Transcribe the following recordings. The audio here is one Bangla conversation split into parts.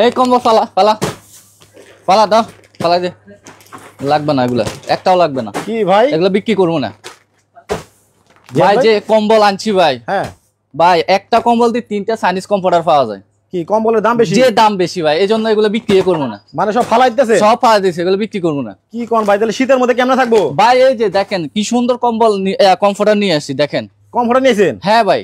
এই কম্বল ফালা ফালা ফালা দাও, ফালাই দে। লাগবে না এগুলা, একটাও লাগবে না। কি ভাই এগুলো বিক্রি করবো না ভাই। যে কম্বল আনছি ভাই, হ্যাঁ ভাই একটা কম্বল দিয়ে 3টা চাইনিজ কম্পিউটার পাওয়া যায়। কি কম্বলের দাম বেশি? যে দাম বেশি ভাই, এই জন্য এগুলো বিক্রি করবো না। মানে সব ফালাই দিতেছে? সব ফালাই দিচ্ছে, এগুলো বিক্রি করবো না। কি কোন ভাই, তাহলে শীতের মধ্যে কেমনে থাকবো ভাই? এই যে দেখেন কি সুন্দর কম্বল কমফোর্টার নিয়ে আসছি, দেখেন। কমফোর্টার নিয়েছেন? হ্যাঁ ভাই,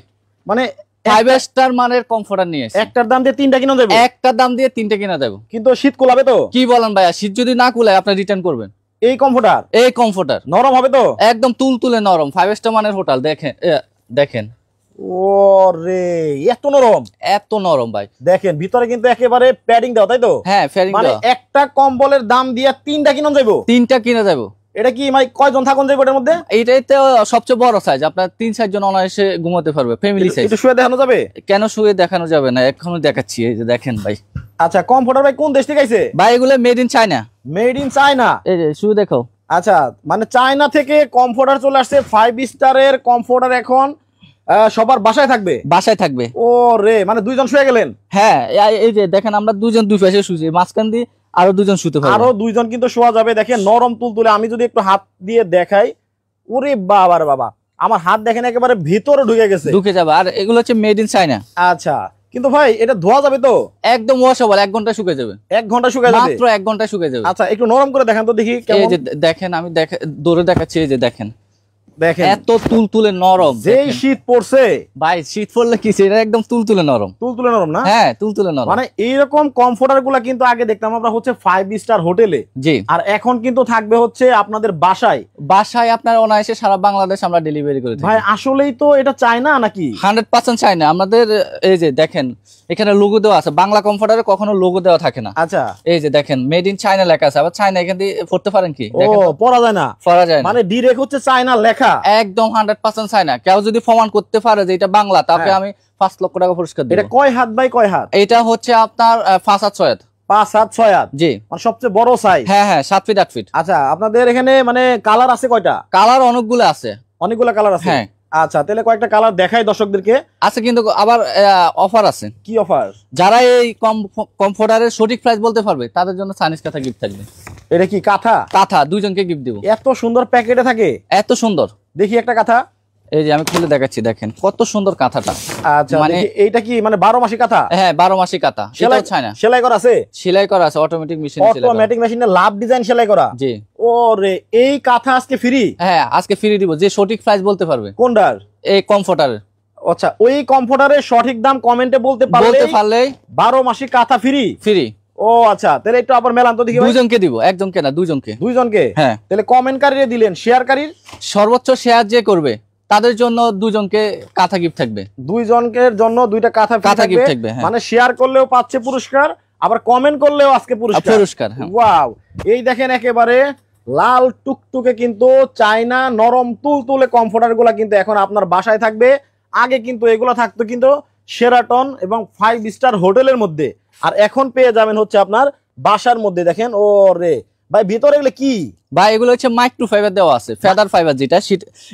মানে 5 স্টার মানের কমফোর্টার নিয়ে আসছি। একটার দাম দিয়ে 3টা কিনা যাবে? একটা দাম দিয়ে 3টা কিনা দেবো। কিন্তু শীত কুলাবে তো? কি বলেন ভাইয়া? শীত যদি না কুলায় আপনি রিটার্ন করবেন। এই কমফোর্টার এই কমফোর্টার নরম হবে তো? একদম তুলতুলে নরম, 5 স্টার মানের হোটেল। দেখেন দেখেন, ওরে এত নরম! এত নরম ভাই। দেখেন ভিতরে কিন্তু একেবারে প্যাডিং দাও, তাই তো? হ্যাঁ, ফেয়ারিং মানে দেওয়া। একটা কম্বলের দাম দিয়ে 3টা কিনা যাবো? 3টা কিনা যাবো। এটা কি মানে কয়জন থাকুন যাবে এটার মধ্যে? এইটাই তো সবচেয়ে বড় সাইজ, আপনার 3-4 জন অনায়াসে ঘুমাতে পারবে, ফ্যামিলি সাইজ। একটু শুয়ে দেখানো যাবে? কেন শুয়ে দেখানো যাবে না, এখনো দেখাচ্ছি। এই যে দেখেন ভাই। আচ্ছা, কমফোর্টার ভাই কোন দেশ থেকে আইছে? ভাই এগুলো made in China. Made in China? এই যে শুয়ে দেখো। আচ্ছা, মানে চায়না থেকে কমফোর্টার চলে আসছে। 5 স্টারের কমফোর্টার এখন সবার বাসায় থাকবে? বাসায় থাকবে। ও রে, মানে 2 জন শুয়ে গেলেন? হ্যাঁ, এই যে দেখেন, আমরা 2 জন 2 পাশে শুছি, মাঝখান দিয়ে আরো 2 জন শুতে পারবে। আরো 2 জন কিন্তু শোয়া যাবে। দেখেন নরম তুলতুলে। আমি যদি একটু হাত দিয়ে দেখাই, ওরে বাবা রে বাবা, আমার হাত দেখেন একেবারে ভিতরে ঢুকে গেছে। ঢুকে যাবে। আর এগুলো হচ্ছে মেড ইন চায়না। আচ্ছা, কিন্তু ভাই এটা ধোয়া যাবে তো? একদম ওয়াশেবল, 1 ঘন্টা শুকিয়ে যাবে। 1 ঘন্টা শুকায় যাবে? মাত্র 1 ঘন্টা শুকিয়ে যাবে। আচ্ছা, একটু নরম করে দেখান তো দেখি এই কেমন। যে দেখেন, আমি দৌড়ে দেখাচ্ছি। এই যে দেখেন, দেখেন এত তুলতুলে নরম। যেই শীত পড়ছে ভাই শীত পড়লে কি, এটা একদম তুলতুলে নরম। তুলতুলে নরম না? হ্যাঁ, তুলতুলে নরম। মানে এইরকম কমফোর্টার গুলা কিন্তু আগে দেখতাম আমরা হচ্ছে 5 স্টার হোটেলে, জি। আর এখন কিন্তু থাকবে হচ্ছে আপনাদের বাসায়। বাসায় আপনার অনায়াসে সারা বাংলাদেশ আমরা ডেলিভারি করে থাকি। ভাই আসলেই তো এটা চায়না নাকি? 100% চায়না আমাদের। এই যে দেখেন, এখানে লোগো দেওয়া আছে। বাংলা কমফোর্টারে কখনো লোগো দেওয়া থাকে না। আচ্ছা, এই যে দেখেন, মেড ইন চায়না লেখা আছে। আবার চায়না এখান দিয়ে পড়তে পারেন কি? ও পড়া যায় না? পড়া যায় না, মানে ডিরেক্ট হচ্ছে চায়না লেখা। একদম 100% চায়না। কেউ যদি প্রমাণ করতে পারে যে এটা বাংলা, তাকে আমি 5 লক্ষ টাকা পুরস্কার দেব। এটা কয় হাত বাই কয় হাত? এটা হচ্ছে আপনার 5 হাত 6 হাত। 5 হাত 6 হাত? জি। মানে সবচেয়ে বড় সাইজ? হ্যাঁ হ্যাঁ, 7 ফিট 8 ফিট। আচ্ছা, আপনাদের এখানে মানে কালার আছে কয়টা? কালার অনেকগুলো আছে। অনেকগুলো কালার আছে? হ্যাঁ। আচ্ছা, তাহলে কয়েকটা কালার দেখাই দর্শকদেরকে। আছে, কিন্তু আবার অফার আছে। কি অফার? যারা এই কমফোর্টারের সঠিক প্রাইস বলতে পারবে তাদের জন্য চাইনিজ কাঁথা গিফট থাকবে। এটা কি কাঁথা? কাঁথা 2 জনকে গিফট দেব। এত সুন্দর প্যাকেটে থাকে? এত সুন্দর। দেখি একটা কাঁথা। এই যে আমি খুলে দেখাচ্ছি, দেখেন কত সুন্দর কাঁথাটা। আচ্ছা, মানে এইটা কি মানে 12 মাসি কাঁথা? হ্যাঁ, 12 মাসি কাঁথা। সেলাই চায়না সেলাই করা আছে? সেলাই করা আছে, অটোমেটিক মেশিনে সেলাই করা। অটোমেটিক মেশিনে লাভ ডিজাইন সেলাই করা? জি। ওরে, এই কাঁথা আজকে ফ্রি? হ্যাঁ, আজকে ফ্রি দিব যে সঠিক প্রাইস বলতে পারবে। কোনটার? এই কমফোর্টারের। আচ্ছা, ওই কমফোর্টারের সঠিক দাম কমেন্টে বলতে পারলেই 12 মাসি কাঁথা ফ্রি? ফ্রি। ও আচ্ছা, তাহলে একটু আবার মেলান তো দেখি। 2 জনকে দিব, একজনকে না, 2 জনকে। 2 জনকে? হ্যাঁ। তাহলে কমেন্টকারীরে দিলেন, শেয়ারকারীর? সর্বোচ্চ শেয়ার যে করবে তাদের জন্য 2 জনকে কাঁথা গিফট থাকবে। 2 জনের জন্য 2টা কাঁথা গিফট থাকবে। হ্যাঁ। মানে শেয়ার করলেও পাচ্ছে পুরস্কার, আবার কমেন্ট করলেও আজকে পুরস্কার। হ্যাঁ। ওয়াও, এই দেখেন একেবারে লাল টুকটুকে কিন্তু চায়না নরম তুলতুলে কমফোর্টার গুলা কিন্তু এখন আপনার বাসায় থাকবে। আগে কিন্তু এগুলো থাকতো কিন্তু শেরাটন এবং 5 স্টার হোটেলের মধ্যে, আর এখন পেয়ে যাবেন হচ্ছে আপনার বাসার মধ্যে। দেখেন, ও রে ভাই, ভিতরে এগুলো কি? ভাই এগুলো হচ্ছে মাইক্রো ফাইবার দেওয়া আছে, ফেদার ফাইবার যেটা,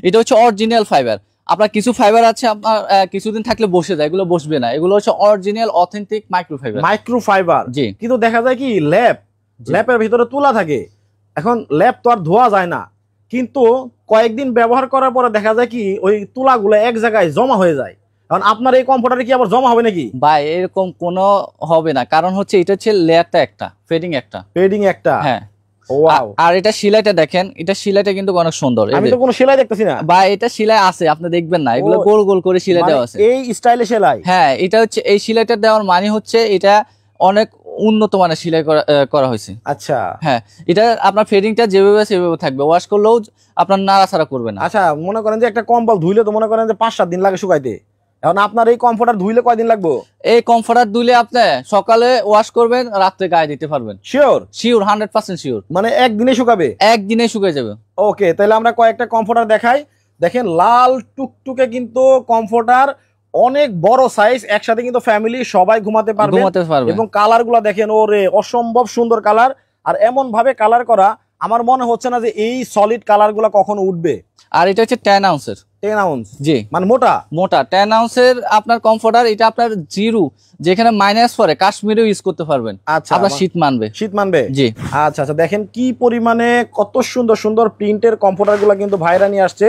এটা হচ্ছে অরিজিনাল ফাইবার। আপনার কিছু ফাইবার আছে আপনার কিছুদিন থাকলে বসে যায়, এগুলো বসবে না। এগুলো হচ্ছে original authentic micro fiber. Micro fiber? জি। কিন্তু দেখা যায় কি ল্যাপের ভিতরে তুলা থাকে। এখন ল্যাপ তো আর ধোয়া যায় না, কিন্তু কয়েকদিন ব্যবহার করার পরে দেখা যায় কি ওই তুলাগুলো এক জায়গায় জমা হয়ে যায়। কারণ আপনার এই কমফোর্টারে কি আবার জমা হবে নাকি? ভাই এরকম কোনো হবে না, কারণ হচ্ছে এটা হচ্ছে লেয়ারটা একটা, ফেডিং একটা। হ্যাঁ। ওয়াও, আর এটা সেলাইটা দেখেন, এটা সেলাইটা কিন্তু অনেক সুন্দর। আমি তো কোনো সেলাই দেখতেছি না ভাই, এটা সেলাই আছে, আপনি দেখবেন না, এগুলো গোল গোল করে সেলাই দেওয়া আছে। এই স্টাইলে সেলাই? হ্যাঁ, এটা হচ্ছে এই সেলাইটা দেওয়ার মানে হচ্ছে এটা অনেক উন্নত মানের সেলাই করা হয়েছে। আচ্ছা। হ্যাঁ, এটা আপনার ফেডিংটা যেভাবে সেভাবে থাকবে, ওয়াশ করলেও আপনার নাড়াচাড়া করবে না। আচ্ছা, মনে করেন যে একটা কম্বল ধুইলে তো মনে করেন যে 5-7 দিন লাগে শুকাইতে, এখন আপনার এই কমফোর্টার ধুইলে কয়দিন লাগবে? এই কমফোর্টার ধুইলে আপনি সকালে ওয়াশ করবেন, রাত্রে গায়ে দিতে পারবেন। শিওর? Sure, 100% sure. মানে একদিনে শুকাবে? একদিনে শুকিয়ে যাবে। ওকে, তাহলে আমরা কয়েকটা কমফোর্টার দেখাই। দেখেন লাল টুকটুকে কিন্তু কমফোর্টার, অনেক বড় সাইজ, একসাথে কিন্তু ফ্যামিলি সবাই ঘুমাতে পারবে। এবং কালার গুলা দেখেন, ওরে অসম্ভব সুন্দর কালার। আর এমন ভাবে কালার করা, আমার মনে হচ্ছে না যে এই সলিড কালার গুলা কখনো উঠবে। আর এটা হচ্ছে 10 আউন্সের 10 আউন্স জি, মানে মোটা মোটা 10 আউন্সের আপনার কমফোর্টার। এটা আপনার জিরো যেখানে মাইনাস পরে কাশ্মীরেও ইউজ করতে পারবেন। আচ্ছা, আপনার শীত মানবে। শীত মানবে জি। আচ্ছা আচ্ছা, দেখেন কি পরিমাণে কত সুন্দর সুন্দর প্রিন্টের কমফোর্টার গুলো কিন্তু ভাইরা নিয়ে আসছে।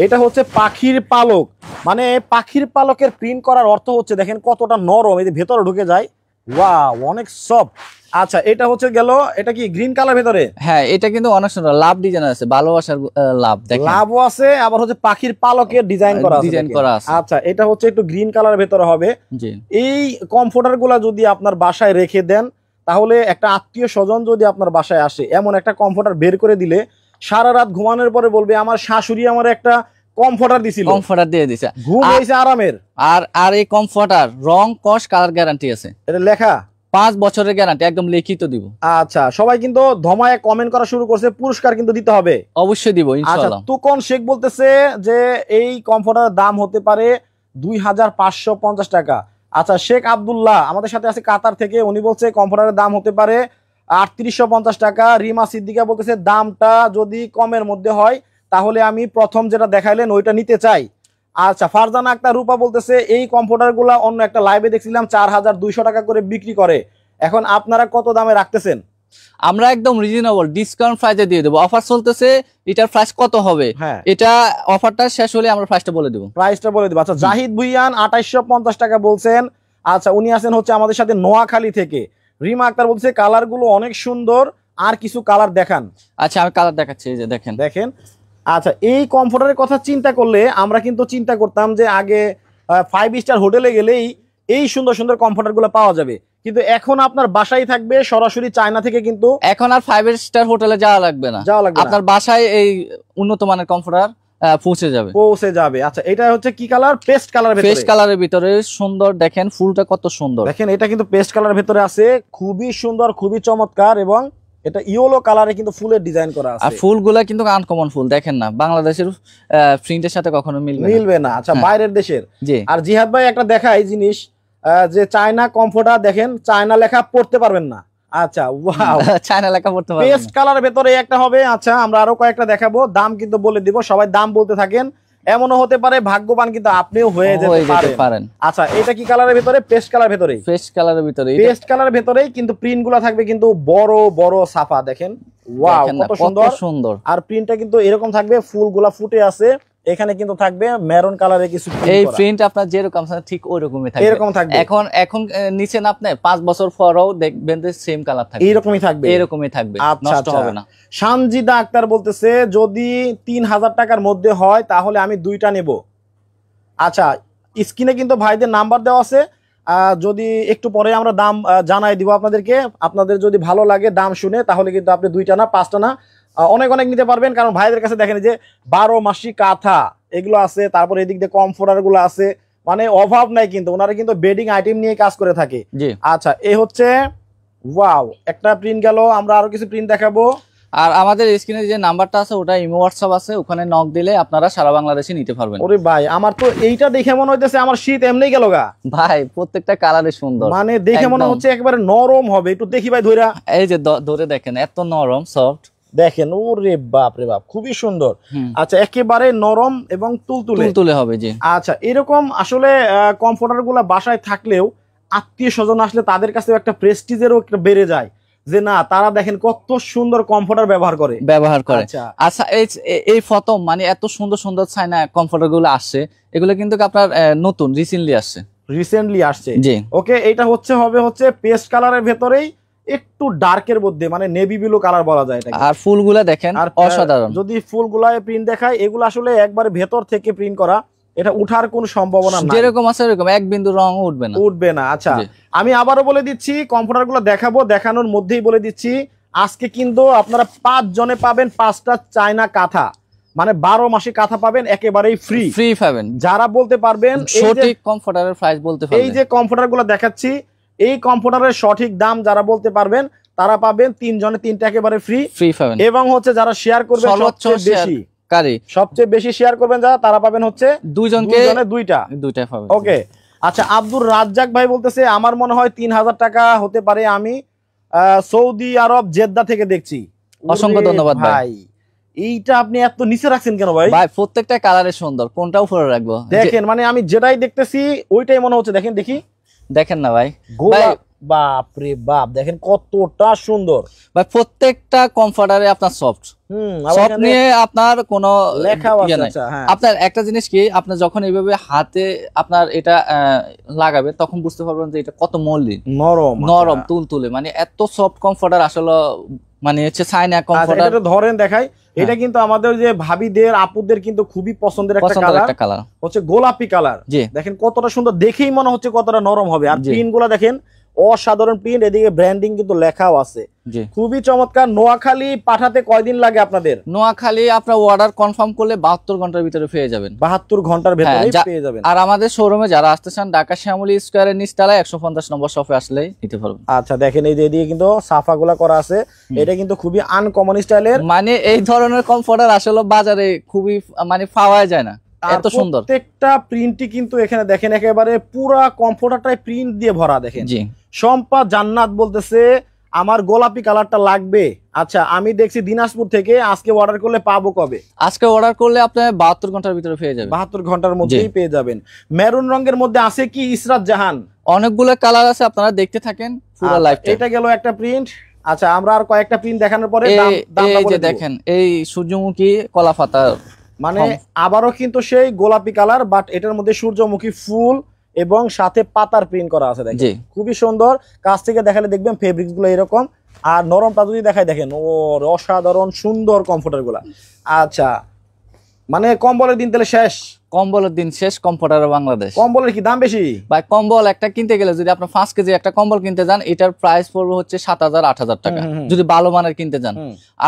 এটা হচ্ছে পাখির পালক, মানে পাখির পালকের প্রিন্ট করার অর্থ হচ্ছে দেখেন কতটা নরম, এই যে ভেতরে ঢুকে যায়, ওয়াও অনেক সফট। আচ্ছা, এটা হচ্ছে গেল, এটা কি গ্রিন কালার ভেতরে? হ্যাঁ, এটা কিন্তু অনেক সুন্দর লাভ ডিজাইন আছে, ভালোবাসার লাভ দেখেন, লাভও আছে, আবার হচ্ছে পাখির পালকের ডিজাইন করা আছে, ডিজাইন করা আছে। আচ্ছা, এটা হচ্ছে একটু গ্রিন কালার ভেতরে হবে। জি। এই কমফোর্টার গুলা যদি আপনার বাসায় রেখে দেন, তাহলে একটা আত্মীয় স্বজন যদি আপনার বাসায় আসে, এমন একটা কমফোর্টার বের করে দিলে সারা রাত ঘুমানোর পরে বলবে আমার শাশুড়ি আমার একটা কমফোর্টার দিছিল, কমফোর্টার দিয়ে দিছে, ঘুম হয়েছে আরামের। আর এই কমফোর্টার রং কস কালার গ্যারান্টি আছে, এটা লেখা 5 বছরের গ্যারান্টি, একদম লিখিত দিব। আচ্ছা, সবাই কিন্তু ধমায় কমেন্ট করা শুরু করছে, পুরস্কার কিন্তু দিতে হবে, অবশ্যই দিব আচ্ছা। ইনশাআল্লাহ। তুকন শেখ বলতেছে যে এই কমফোর্টারের দাম হতে পারে 2550 টাকা। আচ্ছা, শেখ আব্দুল্লাহ আমাদের সাথে আছে কাতার থেকে, উনি বলছে কমফোর্টারের দাম হতে পারে 3850 টাকা। রিমা সিদ্দিকা বলতেছে দামটা যদি কমের মধ্যে হয় তাহলে আমি প্রথম যেটা দেখাইলেন ওইটা নিতে চাই। আচ্ছা, ফারজানা আক্তার রূপা বলতেছে এই কমফোর্টার গুলা অন্য একটা লাইভে দেখছিলাম 4200 টাকা করে বিক্রি করে, এখন আপনারা কত দামে রাখতেছেন? আমরা একদম রিজনেবল ডিসকাউন্ট প্রাইসে দিয়ে দেবো, অফার চলতেছে। এটার প্রাইস কত হবে? হ্যাঁ, এটা অফারটা শেষ হলে আমরা প্রাইসটা বলে দেবো, প্রাইসটা বলে দেবো। আচ্ছা, জাহিদ ভুইয়ান 2850 টাকা বলছেন। আচ্ছা, উনি আছেন হচ্ছে আমাদের সাথে নোয়াখালী থেকে। রিমা আক্তার বলছে কালার গুলো অনেক সুন্দর, আর কিছু কালার দেখান। আচ্ছা, আমি কালার দেখাচ্ছি, এই যে দেখেন দেখেন। আচ্ছা, এই কমফোর্টারের কথা চিন্তা করলে আমরা কিন্তু চিন্তা করতাম যে আগে 5 স্টার হোটেলে গেলেই এই সুন্দর সুন্দর কমফোর্টার গুলো পাওয়া যাবে, কিন্তু এখন আপনার বাসায় থাকবে সরাসরি চায়না থেকে, কিন্তু এখন আর 5 স্টার হোটেলে যাওয়া লাগবে না, আপনার বাসায় এই উন্নত মানের কমফোর্টার পৌঁছে যাবে। আচ্ছা, এটা হচ্ছে কি কালার? পেস্ট কালার, পেস্ট কালারের ভিতরে সুন্দর, দেখেন ফুলটা কত সুন্দর, দেখেন এটা কিন্তু পেস্ট কালারের ভিতরে আছে, খুবই সুন্দর, খুবই চমৎকার, এবং এটা ইয়েলো কালারে কিন্তু ফুলের ডিজাইন করা আছে, আর ফুলগুলা কিন্তু আনকমন ফুল, দেখেন না বাংলাদেশের প্রিন্টের সাথে কখনো মিলবে না। আচ্ছা, বাইরের দেশের। জি। আর জিহাদ ভাই একটা দেখাই জিনিস, যে চায়না কমফোর্টার, দেখেন চায়না লেখা পড়তে পারবেন না। আচ্ছা, ওয়াও, চায়না লেখা পড়তে পারবেন, পেস্ট কালার ভেতরে একটা হবে। আচ্ছা, আমরা আরো কয়েকটা দেখাবো, দাম কিন্তু বলে দিব, সবাই দাম বলতে থাকেন, এমনও হতে পারে ভাগ্যবান কিন্তু আপনিও হয়ে যেতে পারেন। আচ্ছা, এটা কি কালারের ভিতরে? পেস্ট কালার ভেতরে, পেস্ট কালারের ভিতরে, পেস্ট কালারের ভেতরেই কিন্তু প্রিন্ট গুলা থাকবে কিন্তু বড় বড় সাফা, দেখেন ওয়াও কত সুন্দর। আর প্রিন্টটা কিন্তু এরকম থাকবে, ফুলগুলা ফুটে আছে, এখানে কিন্তু থাকবে মেরুন কালারে কিছু এই প্রিন্ট আপনার যেরকম ঠিক ওইরকমই থাকবে, এরকম থাকবে। এখন নিচে না আপনি 5 বছর পরেও দেখবেন যে সেম কালার থাকবে, এরকমই থাকবে, নষ্ট হবে না। সানজিদা আক্তার বলতেছে যদি 3000 টাকার মধ্যে হয় তাহলে আমি দুইটা নেব। আচ্ছা, স্ক্রিনে কিন্তু ভাইদের নাম্বার দেওয়া আছে, যদি একটু পরে আমরা দাম জানাই দিব আপনাদেরকে, আপনাদের যদি ভালো লাগে দাম শুনে তাহলে কিন্তু আপনি 2টা না 5টা না অনেক অনেক নিতে পারবেন, কারণ ভাইদের কাছে দেখেন যে 12 মাসি কাঁথা এগুলো আছে, তারপর এদিক দিয়ে কমফোর্টার গুলো আছে, মানে অভাব নাই, কিন্তু ওনারা কিন্তু বেডিং আইটেম নিয়ে কাজ করে থাকে। আচ্ছা, এই হচ্ছে ওয়াও একটা প্রিন্ট গেল, আমরা আরো কিছু প্রিন্ট দেখাবো। আর আমাদের স্ক্রিনে যে নাম্বারটা আছে ওটা ইমো হোয়াটসঅ্যাপ আছে, ওখানে নক দিলে আপনারা সারা বাংলাদেশে নিতে পারবেন। ওরে ভাই, আমার তো এইটা দেখে মনে হইতেছে আমার শীত এমনি গেল গা ভাই, প্রত্যেকটা কালারে সুন্দর, মানে দেখে মনে হচ্ছে একেবারে নরম হবে। একটু দেখি ভাই ধইরা, এই যে ধরে দেখেন এত নরম সফট, দেখেন ওরে বাপ রে বাপ, খুবই সুন্দর। আচ্ছা, একেবারে নরম এবং তুলতুলে হবে। জি। আচ্ছা, এরকম আসলে কমফোর্টার গুলা বাসায় থাকলেও আত্মীয় স্বজন আসলে তাদের কাছে একটা প্রেস্টিজেরও একটা বেড়ে যায়, যে না তারা দেখেন কত সুন্দর কমফোর্টার ব্যবহার করে। আচ্ছা, এই প্রথম মানে এত সুন্দর সুন্দর চায়না কমফোর্টার গুলো আসছে, এগুলো কিন্তু আপনার নতুন রিসেন্টলি আসছে। জি। ওকে, এটা হচ্ছে পেস্ট কালারের ভেতরেই একটু ডার্কের মধ্যে, মানে নেভি ব্লু কালার বলা যায় এটাকে। আর ফুলগুলা দেখেন অসাধারণ, যদি ফুলগুলায় প্রিন্ট দেখায়, এগুলো আসলে একবারে ভেতর থেকে প্রিন্ট করা, এটা উঠার কোনো সম্ভাবনা নাই, যেরকম আছে এরকম এক বিন্দু রং উঠবে না। আচ্ছা, আমি আবারও বলে দিচ্ছি, কমফোর্টার গুলো দেখাবো, দেখানোর মধ্যেই বলে দিচ্ছি, আজকে কিন্তু আপনারা 5 জনে পাবেন 5টা চায়না কাঁথা, মানে 12 মাসি কাঁথা পাবেন একেবারেই ফ্রি পাবেন। যারা বলতে পারবেন সঠিক কমফোর্টারের প্রাইস বলতে পারবেন, এই যে কমফোর্টার গুলো দেখাচ্ছি, এই কমফোর্টারের সঠিক দাম যারা বলতে পারবেন তারা পাবেন 3 জনে 3টা একেবারে ফ্রি পাবেন, এবং হচ্ছে যারা শেয়ার করবেন সবচেয়ে বেশি শেয়ার করবেন যারা, তারা পাবেন হচ্ছে 2 জনকে 2টা পাবেন। ওকে। আচ্ছা, আব্দুর রাজ্জাক ভাই বলতেছে আমার মনে হয় 3000 টাকা হতে পারে, আমি সৌদি আরব জেদ্দা থেকে দেখছি। অসংখ্য ধন্যবাদ ভাই। এইটা আপনি এত নিচে রাখছেন কেন ভাই? ভাই প্রত্যেকটা কালারে সুন্দর, কোনটা উপরে রাখবো? দেখেন মানে আমি যেটাই দেখতেছি ওইটাই মনে হচ্ছে। দেখেন দেখি, দেখেন না ভাই, গোলাপ, বাপ রে বাপ, দেখেন কতটা সুন্দর ভাই প্রত্যেকটা কমফর্টারে আপনার সফট সফট নিয়ে আপনার কোনো লেখাও ইয়ে আছে। নাই। আচ্ছা হ্যাঁ, আপনার একটা জিনিস কি, আপনার যখন এইভাবে হাতে আপনার এটা লাগাবে তখন বুঝতে পারবেন যে এটা কত মৌলিক, নরম নরম তুলতুলে, মানে এত সফট কমফর্টার আসলে মানে হচ্ছে চায়না আচ্ছা, কমফর্টার। এটা ধরেন দেখাই, এটা কিন্তু আমাদের যে ভাবিদের আপুদের কিন্তু খুবই পছন্দের একটা কালার হচ্ছে গোলাপি কালার। জি দেখেন কতটা সুন্দর, দেখেই মনে হচ্ছে কতটা নরম হবে। আর জি। প্রিন্ট গুলা দেখেন অসাধারণ প্রিন্ট, এদিকে ব্র্যান্ডিং কিন্তু লেখাও আছে, জি খুবই চমৎকার। নোয়াখালী পাঠাতে কয়দিন লাগে আপনাদের? নোয়াখালী আপনার অর্ডার কনফার্ম করলে 72 ঘন্টার ভিতরে পেয়ে যাবেন। 72 ঘন্টার ভেতরে হ্যাঁ, পেয়ে যাবেন। আর আমাদের শোরুমে যারা আসতে চান ঢাকা শ্যামলী স্কয়ারের নিচতলায় 150 নম্বর শপে আসলেই নিতে পারবেন। আচ্ছা দেখেন এই যে এদিকে কিন্তু সাফাগুলা করা আছে, এটা কিন্তু খুবই আনকমন স্টাইলের। মানে এই ধরনের কমফর্টার আসলে বাজারে খুবই মানে পাওয়া যায় না, এত সুন্দর। প্রত্যেকটা প্রিন্টই কিন্তু এখানে দেখেন একেবারে পুরা কমফর্টারটাই প্রিন্ট দিয়ে ভরা। দেখেন জি শম্পা জান্নাত বলতেছে আমার গোলাপি কালারটা লাগবে। আচ্ছা আমি দেখছি দিনাজপুর থেকে, আজকে অর্ডার করলে পাবো কবে? আজকে অর্ডার করলে আপনি 72 ঘন্টার ভিতরে পেয়ে যাবেন। 72 ঘন্টার মধ্যেই পেয়ে যাবেন। মেরুন রঙের মধ্যে আছে কি ইসরাত জাহান? অনেকগুলো কালার আছে, আপনারা দেখতে থাকেন পুরো লাইফটা। এটা গেল একটা প্রিন্ট। আচ্ছা আমরা আর কয়েকটা প্রিন্ট দেখানোর পরে এই যে দেখেন এই সূর্যমুখী কলা পাতা, মানে আবারও কিন্তু সেই গোলাপি কালার, বাট এটার মধ্যে সূর্যমুখী ফুল এবং সাথে পাতার প্রিন্ট করা আছে। দেখেন খুবই সুন্দর, কাছ থেকে দেখালে দেখবেন ফেব্রিক্স গুলো এরকম। আর নরমটা যদি দেখায় দেখেন ও অসাধারণ সুন্দর কমফোর্টার গুলা। আচ্ছা মানে কম্বলের দিন তাহলে শেষ, কম্বলের দিন শেষ কমফর্টার বাংলাদেশ। কম্বলের কি দাম বেশি ভাই? কম্বল একটা কিনতে গেলে যদি আপনার 5 কেজি একটা কম্বল কিনতে যান, এটার প্রাইস পড়বে হচ্ছে 7,000-8,000 টাকা যদি ভালো মানের কিনতে যান।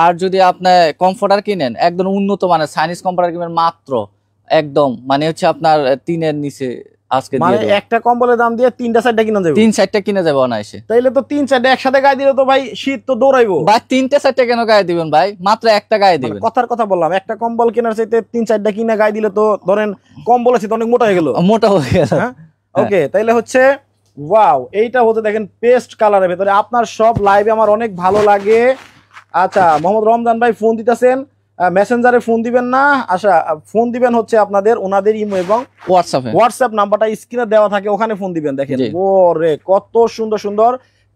আর যদি আপনি কমফর্টার কিনেন একদম উন্নত মানের চাইনিজ কমফর্টার কিনেন মাত্র একদম মানে হচ্ছে আপনার 3-এর নিচে আজকে মানে একটা কম্বলের দাম দিয়ে 3টা-4টা কিনা যাবে, 3-4টা কিনে যাবে অনায়াসে। তাইলে তো 3-4টা একসাথে গায়ে দিলে তো ভাই শীত তো দৌড়াইবো ভাই। 3-4টা কেন গায়ে দিবেন ভাই? মাত্র একটা গায়ে দিবেন। কথার কথা বললাম, একটা কম্বল কেনার চাইতে 3-4টা কিনা গায়ে দিলে তো ধরেন কম্বল আছে তো অনেক মোটা হয়ে গেল, মোটা হয়ে গেল। ওকে তাইলে হচ্ছে ওয়াও, এইটা হচ্ছে দেখেন পেস্ট কালারের ভেতরে। আপনার সব লাইভে আমার অনেক ভালো লাগে। আচ্ছা মোহাম্মদ রমজান ভাই ফোন দিতেছেন, মেসেঞ্জারে ফোন দিবেন না, আচ্ছা ফোন দিবেন হচ্ছে আপনাদের ওনাদের ইমো এবং হোয়াটসঅ্যাপ নাম্বারটা স্ক্রিনে দেওয়া থাকে, ওখানে ফোন দিবেন। দেখেন ওরে কত সুন্দর সুন্দর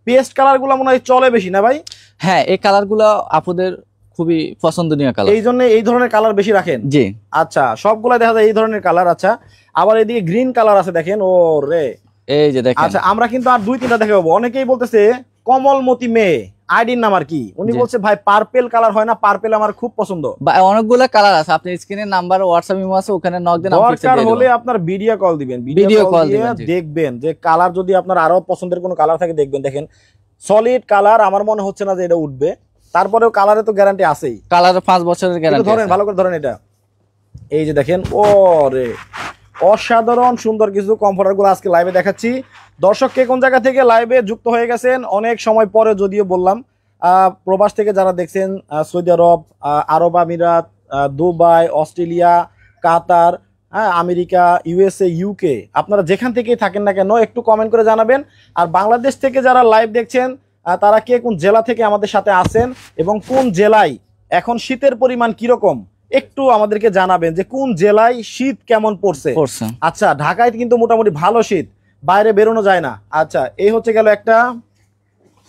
পেস্ট কালার গুলো মনে হয় চলে বেশি না ভাই? হ্যাঁ এই কালার গুলো আপুদের খুবই পছন্দনীয় কালার, এই জন্য এই ধরনের কালার বেশি রাখেন। জি আচ্ছা সবগুলা দেখা যায় এই ধরনের কালার। আচ্ছা আবার এদিকে গ্রিন কালার আছে দেখেন, ও রে এই যে দেখেন। আচ্ছা আমরা কিন্তু আর 2-3টা দেখাবো। অনেকেই বলতেছে কমলমতি মেয়ে, আইডির নাম আর কি, উনি বলছে ভাই পার্পেল কালার হয় না? পার্পেল আমার খুব পছন্দ। অনেকগুলো কালার আছে, আপনি স্ক্রিনে নাম্বার হোয়াটসঅ্যাপ ইমো আছে, ওখানে নক দেন, দরকার হলে আপনার ভিডিও কল দিবেন, ভিডিও কল দিয়ে দেখবেন যে কালার যদি আপনার আরো পছন্দের কোনো কালার থাকে দেখবেন। দেখেন সলিড কালার, আমার মনে হচ্ছে না যে এটা উঠবে, তারপরেও কালারে তো গ্যারান্টি আছেই, কালারে 5 বছরের গ্যারান্টি। ধরেন ভালো করে ধরেন এটা, এই যে দেখেন ও রে অসাধারণ সুন্দর কিছু কমফর্টার গুলো আজকে লাইভে দেখাচ্ছি। দর্শক কে কোন জায়গা থেকে লাইভে যুক্ত হয়ে গেছেন অনেক সময় পরে যদিও বললাম, প্রবাস থেকে যারা দেখছেন সৌদি আরব, আরব আমিরাত, দুবাই, অস্ট্রেলিয়া, কাতার, হ্যাঁ আমেরিকা, ইউএসএ, ইউকে, আপনারা যেখান থেকেই থাকেন না কেন একটু কমেন্ট করে জানাবেন। আর বাংলাদেশ থেকে যারা লাইভ দেখছেন তারা কে কোন জেলা থেকে আমাদের সাথে আছেন এবং কোন জেলায় এখন শীতের পরিমাণ কিরকম একটু আমাদেরকে জানাবেন, যে কোন জেলায় শীত কেমন পড়ছে। আচ্ছা ঢাকায় কিন্তু মোটামুটি ভালো শীত, বাইরে বেরোনো যায় না। আচ্ছা এই হচ্ছে গেল একটা,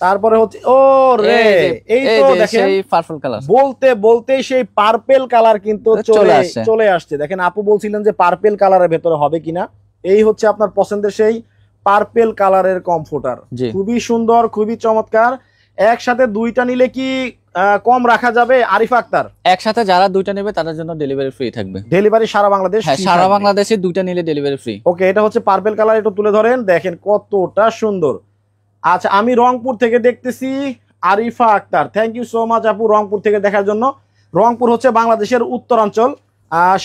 তারপরে হচ্ছে ও রে এই তো দেখেন পার্পল কালার, বলতে বলতে সেই পার্পেল কালার কিন্তু চলে আসছে। দেখেন আপু বলছিলেন যে পার্পেল কালারের ভেতরে হবে কিনা, এই হচ্ছে আপনার পছন্দের সেই পার্পেল কালারের কমফোর্টার, খুবই সুন্দর খুবই চমৎকার। একসাথে 2টা নিলে কি কম রাখা যাবে? আরিফা আক্তার, একসাথে যারা 2টা নেবে তাদের জন্য ডেলিভারি ফ্রি থাকবে, ডেলিভারি সারা বাংলাদেশ। হ্যাঁ সারা বাংলাদেশে 2টা নিলে ডেলিভারি ফ্রি। ওকে এটা হচ্ছে পার্পেল কালার, একটু তুলে ধরেন দেখেন কতটা সুন্দর। আচ্ছা আমি রংপুর থেকে দেখতেছি Arifa Akter, thank you so much আপু রংপুর থেকে দেখার জন্য। রংপুর হচ্ছে বাংলাদেশের উত্তরাঞ্চল,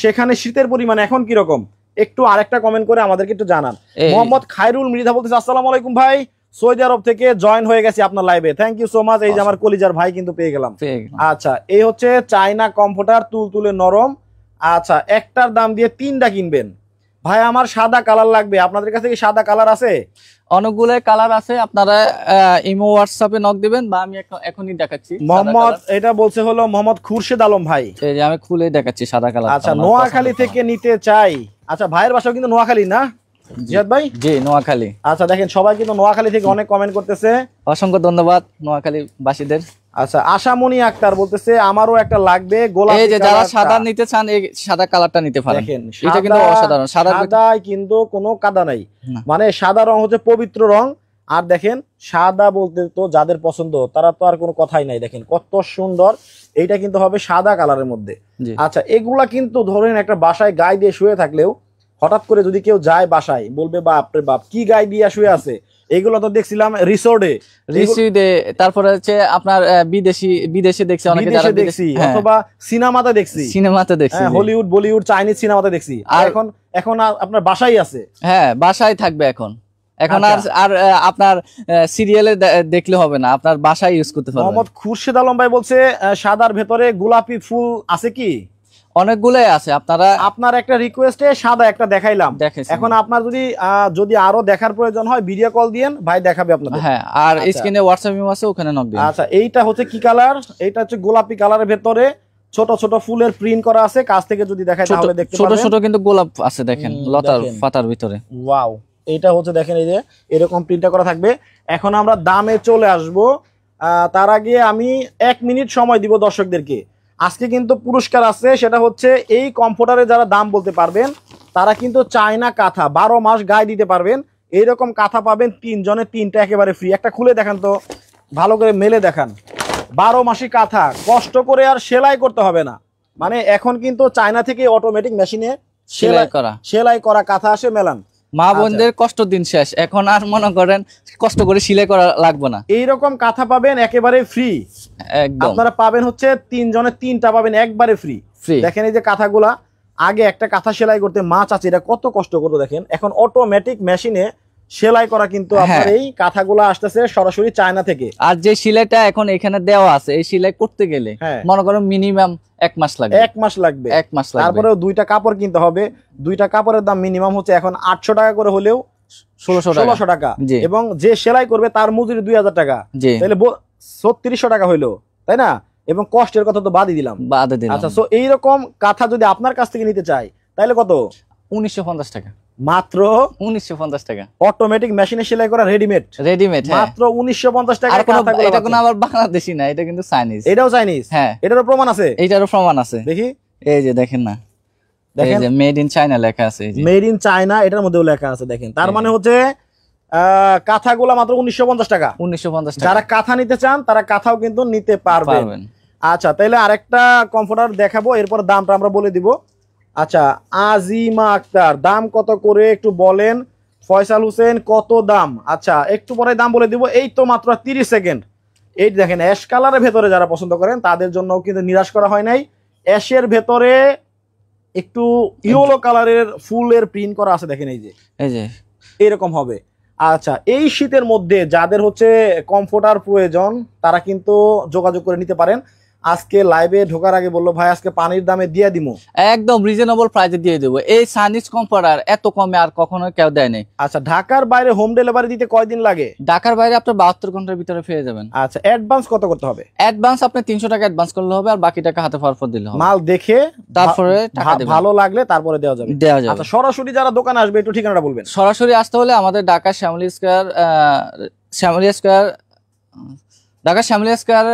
সেখানে শীতের পরিমাণ এখন কিরকম একটু আরেকটা কমেন্ট করে আমাদেরকে একটু জানান। মোহাম্মদ খায়রুল মৃধা বলতেছে আসসালামু আলাইকুম ভাই, সৌদি আরব থেকে জয়েন হয়ে গেছি আপনার লাইভে, থ্যাংক ইউ সো মাচ। এই যে আমার কলিজার ভাই কিন্তু পেয়ে গেলাম। আচ্ছা এই হচ্ছে চায়না কমফোর্টার, তুলতুলে নরম। আচ্ছা একটার দাম দিয়ে 3টা কিনবেন ভাই আমার সাদা কালার লাগবে, আপনাদের কাছে কি সাদা কালার আছে? অনেকগুলো কালার আছে, আপনারা ইমো হোয়াটসঅ্যাপে নক দিবেন বা আমি এখনই দেখাচ্ছি। মোহাম্মদ এটা বলছে হলো মোহাম্মদ খুরশেদ আলম ভাই। এই যে আমি খুলে দেখাচ্ছি সাদা কালার। আচ্ছা নোয়াখালী থেকে নিতে চাই। আচ্ছা ভাইয়ের বাসাও কিন্তু নোয়াখালী না জিয়াদ ভাই? জি নোয়াখালী। আচ্ছা দেখেন সবাই কিন্তু নোয়াখালী থেকে অনেক কমেন্ট করতেছে, অসংখ্য ধন্যবাদ নোয়াখালী বাসীদের। আচ্ছা আশামণি আক্তার বলতেছে আমারও একটা লাগবে গোলাপি। এই যে যারা সাদা নিতে চান এই সাদা কালারটা নিতে পারেন। দেখেন এটা কিন্তু অসাধারণ। সাদায় কিন্তু কোনো কাদা নাই, মানে সাদা রং হচ্ছে পবিত্র রং। আর দেখেন সাদা বলতে তো যাদের পছন্দ তারা তো আর কোনো কথাই নাই, দেখেন কত সুন্দর। এইটা কিন্তু হবে সাদা কালারের মধ্যে। আচ্ছা এগুলা কিন্তু ধরেন একটা বাসায় গায়ে দিয়ে শুয়ে থাকলেও হঠাৎ করে যদি কেউ যায় বাসায় বলবে বাপ রে বাপ কি গায়ে দিয়ে শুয়ে আছে। এগুলো তো দেখছিলাম রিসোর্টে, তারপরে হচ্ছে আপনার বিদেশে দেখছি অনেকে, যারা দেখছি অথবা সিনেমাতে দেখছি, হলিউড বলিউড চাইনিজ সিনেমাতে দেখছি। আর এখন আপনার বাসায় আছে। হ্যাঁ বাসায় থাকবে এখন আর আপনার সিরিয়ালে দেখলে হবে না, আপনার বাসায় ইউজ করতে পারবেন। মোহাম্মদ খুরশেদ আলম ভাই বলছে সাদার ভেতরে গোলাপি ফুল আছে কি? অনেকগুলাই আছে। আপনার একটা রিকোয়েস্টে সাদা একটা দেখাইলাম। এখন আপনার যদি আরো দেখার প্রয়োজন হয় ভিডিও কল দিয়েন, ভাই দেখাবে আপনাদের। হ্যাঁ আর স্ক্রিনে হোয়াটসঅ্যাপ ইমো আছে, ওখানে নক দিন। আচ্ছা এইটা হচ্ছে কি কালার? এটা হচ্ছে গোলাপি কালারের ভেতরে ছোট ছোট ফুলের প্রিন্ট করা আছে। কাছ থেকে যদি দেখাই তাহলে দেখতে পাবেন ছোট ছোট কিন্তু গোলাপ আছে, দেখেন লতার পাতার ভিতরে। ওয়াও, এটা হচ্ছে দেখেন এই যে এরকম প্রিন্টটা করা থাকবে। এখন আমরা দামে চলে আসব, তার আগে আমি 1 মিনিট সময় দিব দর্শকদেরকে। আজকে কিন্তু পুরস্কার আছে, সেটা হচ্ছে এই কমফোর্টারে যারা দাম বলতে পারবেন তারা কিন্তু চায়না কাঁথা 12 মাস গায়ে দিতে পারবেন। এইরকম কাঁথা পাবেন 3 জনে 3টা একেবারে ফ্রি। একটা খুলে দেখান তো, ভালো করে মেলে দেখান। 12 মাসি কাঁথা, কষ্ট করে আর সেলাই করতে হবে না। মানে এখন কিন্তু চায়না থেকে অটোমেটিক মেশিনে সেলাই করা কাঁথা আসে মেলান। মা বোনদের কষ্ট দিন শেষ, এখন আর মনে করেন কষ্ট করে সেলাই করা লাগবে না। এইরকম কাঁথা পাবেন একেবারে ফ্রি। একদম আপনারা পাবেন হচ্ছে 3 জনে 3টা পাবেন একবারে ফ্রি। দেখেন এই যে কাঁথাগুলা, আগে একটা কাঁথা সেলাই করতে মা চাচিরা কত কষ্ট করতো, দেখেন এখন অটোমেটিক মেশিনে সেলাই করা কিন্তু আপনার এই কাঁথাগুলা আসতেছে সরাসরি চায়না থেকে। আর যে সেলাইটা এখন এখানে দেওয়া আছে এই সেলাই করতে গেলে মনে করেন মিনিমাম 1 মাস লাগবে। 1 মাস লাগবে। তারপরে 2টা কাপড় কিনতে হবে। 2টা কাপড়ের দাম মিনিমাম হচ্ছে এখন 800 টাকা করে হলেও 1600 টাকা, এবং যে সেলাই করবে তার মজুরি 2000 টাকা, তাহলে 3600 টাকা হইলো, তাই না? এবং কষ্টের কথা তো বাদই দিলাম। আচ্ছা সো এইরকম কাঁথা যদি আপনার কাছ থেকে নিতে চাই তাহলে কত? 1950 টাকা, মাত্র 1950 টাকা। অটোমেটিক মেশিনে সেলাই করা রেডিমেড মাত্র 1950 টাকা। এটা কোনো আবার বাংলাদেশি না, এটা কিন্তু চাইনিজ। এটাও চাইনিজ? হ্যাঁ এটারও প্রমাণ আছে। এটারও প্রমাণ আছে, দেখি। এই যে দেখেন না, দেখেন মেড ইন চায়না লেখা আছে। এই যে মেড ইন চায়না এটার মধ্যেও লেখা আছে, দেখেন। তার মানে হচ্ছে কাঁথাগুলো মাত্র 1950 টাকা। 1950 টাকা। যারা কাঁথা নিতে চান তারা কাঁথাও কিন্তু নিতে পারবেন। আচ্ছা তাহলে আরেকটা কমফোর্টার দেখাবো, এরপর দামটা আমরা বলে দিব। আচ্ছা আজিমা আক্তার দাম কত করে একটু বলেন। ফয়সাল হোসেন কত দাম? আচ্ছা একটু পরে দাম বলে দিব। এই তো মাত্র 30 সেকেন্ড। এই দেখেন অ্যাশ কালারের ভেতরে যারা পছন্দ করেন তাদের জন্য কিন্তু নিরাশ করা হয় নাই। অ্যাশের ভেতরে একটু ইয়েলো কালারের ফুলের প্রিন্ট করা আছে, দেখেন এই যে এরকম হবে। আচ্ছা এই শীতের মধ্যে যাদের হচ্ছে কমফোর্টার প্রয়োজন তারা কিন্তু যোগাযোগ করে নিতে পারেন। আজকে লাইভে ঢোকার আগে বললো ভাই আজকে পানির দামে দিয়ে দিমু, একদম রিজনেবল প্রাইসে দিয়ে দেবো। এই চাইনিজ কমফোর্টার এত কমে আর কখনো কেউ দেয় নাই। আচ্ছা ঢাকার বাইরে হোম ডেলিভারি দিতে কয়দিন লাগে? ঢাকার বাইরে আপনার 72 ঘন্টার ভিতরে পেয়ে যাবেন। আচ্ছা অ্যাডভান্স কত করতে হবে? অ্যাডভান্স আপনি 300 টাকা অ্যাডভান্স করলে হবে, আর বাকি টাকা হাতে পাওয়ার পর দিলে হবে। মাল দেখে তারপরে টাকা দেবেন, ভালো লাগলে তারপরে দেওয়া যাবে। আচ্ছা সরাসরি যারা দোকানে আসবে একটু ঠিকানাটা বলবেন। সরাসরি আসতে হলে আমাদের Dhaka Shyamoli square Dhaka Shyamoli square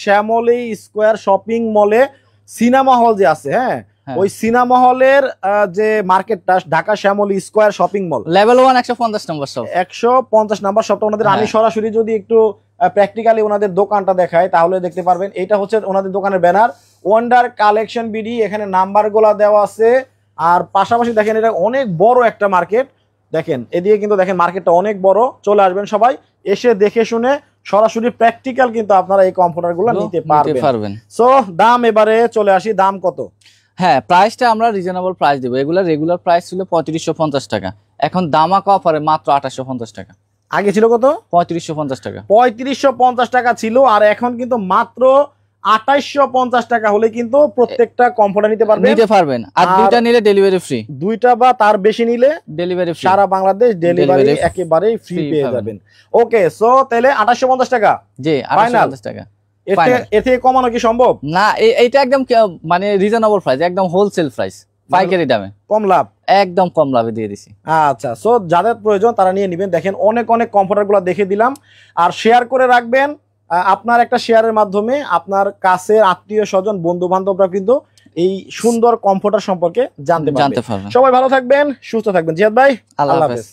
Shyamoli square shopping মলে সিনেমা হল যে আছে, হ্যাঁ ওই সিনেমা হলের যে মার্কেটটা Dhaka Shyamoli square shopping mall level 1 150 নম্বর শপ। 150 নম্বর শপটা ওনাদের। আমি সরাসরি যদি একটু প্র্যাকটিক্যালি ওনাদের দোকানটা দেখাই তাহলে দেখতে পারবেন। এটা হচ্ছে ওনাদের দোকানের ব্যানার, ওয়ান্ডার কালেকশন বিডি। এখানে নাম্বারগুলো দেওয়া আছে। আর পাশাপাশি দেখেন এটা অনেক বড় একটা মার্কেট, দেখেন এদিকে কিন্তু দেখেন মার্কেটটা অনেক বড়। চলে আসবেন সবাই, এসে দেখে শুনে সরাসরি প্র্যাকটিক্যাল কিন্তু আপনারা এই কমফোর্টারগুলো নিতে পারবেন। সো দাম এবারে চলে আসি, দাম কত? হ্যাঁ প্রাইসটা আমরা রিজনেবল প্রাইস দেবো। এগুলা রেগুলার প্রাইস ছিল 3550 টাকা, এখন দামাকা অফারে মাত্র 2850 টাকা। আগে ছিল কত? 3550 টাকা। 3550 টাকা ছিল, আর এখন কিন্তু মাত্র 2850 টাকা হলে কিন্তু প্রত্যেকটা কমফোর্টার নিতে পারবেন। আর দুইটা নিলে ডেলিভারি ফ্রি, দুইটা বা তার বেশি নিলে ডেলিভারি ফ্রি, সারা বাংলাদেশ ডেলিভারি একেবারে ফ্রি পেয়ে যাবেন। ওকে, সো তাহলে 2850 টাকা, জি 2850 টাকা। এর থেকে কমানো কি সম্ভব? না, এইটা একদম মানে রিজনেবল প্রাইস, একদম হোলসেল প্রাইস, পাইকারি দামে কম লাভ, একদম কম লাভে দিয়ে দিছি। আচ্ছা, সো যাদের প্রয়োজন তারা নিয়ে নেবেন। দেখেন অনেক অনেক কমফোর্টার গুলো দেখে দিলাম, আর শেয়ার করে রাখবেন। আপনার একটা শেয়ারের মাধ্যমে আপনার কাছের আত্মীয় স্বজন বন্ধু বান্ধবরা কিন্তু এই সুন্দর কমফোর্টার সম্পর্কে জানতে পারবে। সবাই ভালো থাকবেন, সুস্থ থাকবেন। জিয়াদ ভাই, আল্লাহ হাফেজ।